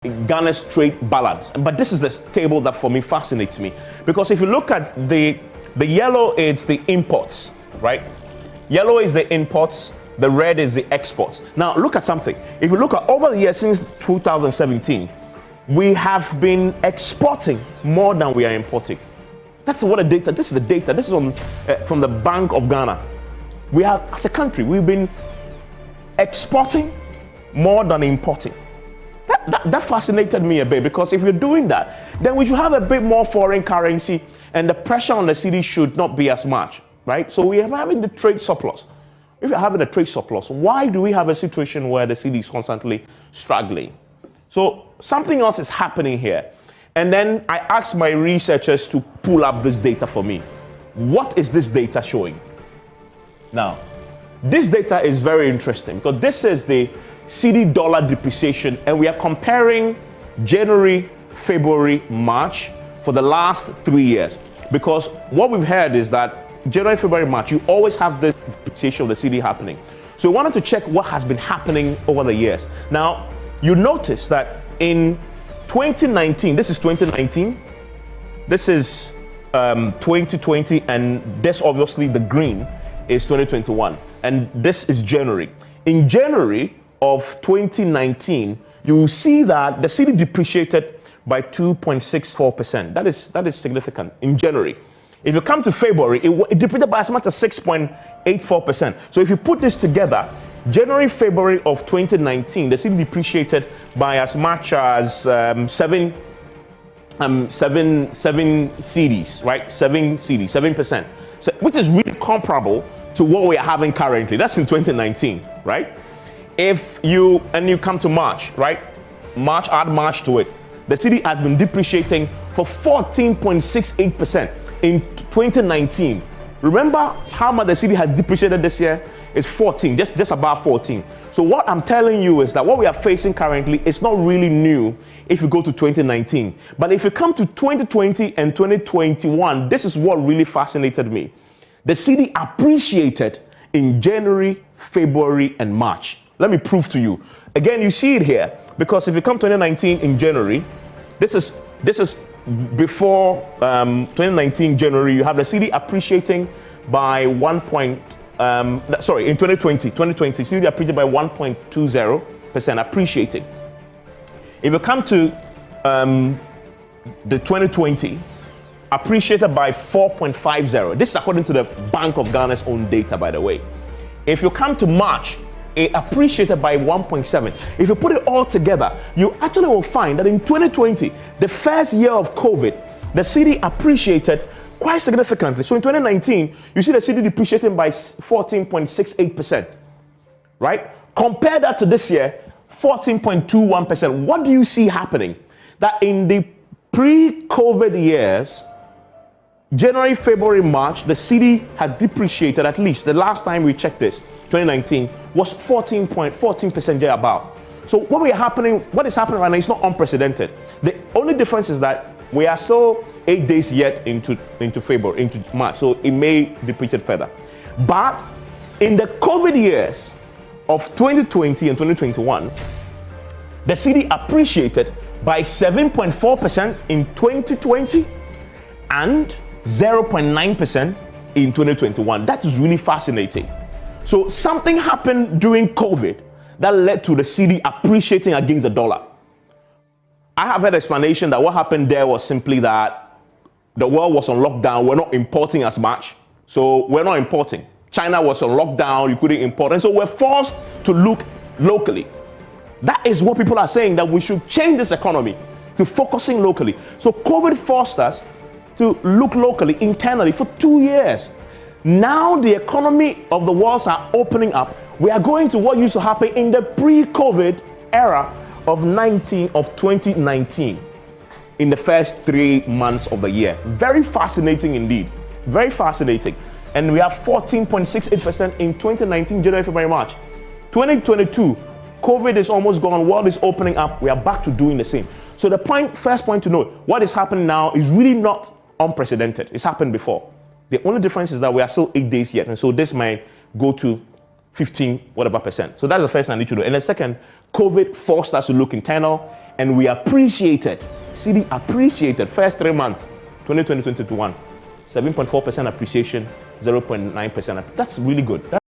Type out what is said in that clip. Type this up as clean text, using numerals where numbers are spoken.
Ghana's trade balance. But this is the table that for me fascinates me, because if you look at the yellow, it's the imports, right? Yellow is the imports, the red is the exports. Now look at something. If you look at over the years since 2017, we have been exporting more than we are importing. That's what the data. This is the data. This is from the Bank of Ghana. We have, as a country, we've been exporting more than importing. That fascinated me a bit, because if you're doing that, then we should have a bit more foreign currency, and the pressure on the cedi should not be as much, right? So we are having the trade surplus. If you're having a trade surplus, why do we have a situation where the cedi is constantly struggling? So something else is happening here. And then I asked my researchers to pull up this data for me. What is this data showing? Now, this data is very interesting, because this is the cedi dollar depreciation, and we are comparing January, February, March for the last 3 years. Because what we've heard is that January, February, March, you always have this depreciation of the cedi happening. So we wanted to check what has been happening over the years. Now, you notice that in 2019, this is 2019, this is 2020, and this obviously the green is 2021, and this is January. In January of 2019, you will see that the cedi depreciated by 2.64%. That is significant in January. If you come to February, it depreciated by as much as 6.84%. So if you put this together, January, February of 2019, the cedi depreciated by as much as 7 cedis, right? 7%, so, which is really comparable to what we are having currently. That's in 2019, right? If you come to March, right? Add March to it. The cedi has been depreciating for 14.68% in 2019. Remember how much the cedi has depreciated this year? It's 14, just about 14. So what I'm telling you is that what we are facing currently is not really new if you go to 2019. But if you come to 2020 and 2021, this is what really fascinated me. The cedi appreciated in January, February, and March. Let me prove to you. Again, you see it here, because if you come 2019 in January, this is before 2019 January, you have the cedi appreciating by in 2020, cedi appreciated by 1.20% appreciating. If you come to the 2020, appreciated by 4.50. This is according to the Bank of Ghana's own data, by the way. If you come to March, it appreciated by 1.7. If you put it all together, you actually will find that in 2020, the first year of COVID, the cedi appreciated quite significantly. So in 2019, you see the cedi depreciating by 14.68%, right? Compare that to this year, 14.21%. What do you see happening? That in the pre-COVID years, January, February, March, the cedi has depreciated, at least the last time we checked this, 2019, was 14% thereabout. So what is happening right now is not unprecedented. The only difference is that we are still 8 days yet into February, into March, so it may depreciate further. But in the COVID years of 2020 and 2021, the cedi appreciated by 7.4% in 2020 and 0.9% in 2021. That is really fascinating. So something happened during COVID that led to the cedi appreciating against the dollar. I have heard explanation that what happened there was simply that the world was on lockdown. We're not importing as much, so we're not importing. China was on lockdown, you couldn't import, and so we're forced to look locally. That is what people are saying, that we should change this economy to focusing locally. So COVID forced us to look locally, internally for 2 years. Now the economy of the world are opening up. We are going to what used to happen in the pre-COVID era of 2019 in the first 3 months of the year. Very fascinating indeed. Very fascinating. And we have 14.68% in 2019, January, February, March. 2022, COVID is almost gone. World is opening up. We are back to doing the same. So the first point to note, what is happening now is really not unprecedented. It's happened before. The only difference is that we are still 8 days yet, and so this might go to 15 whatever percent. So that's the first thing I need to know. And the second, COVID forced us to look internal, and we appreciated. Cedi appreciated first 3 months, 2020-2021, 7.4% appreciation, 0.9%. That's really good.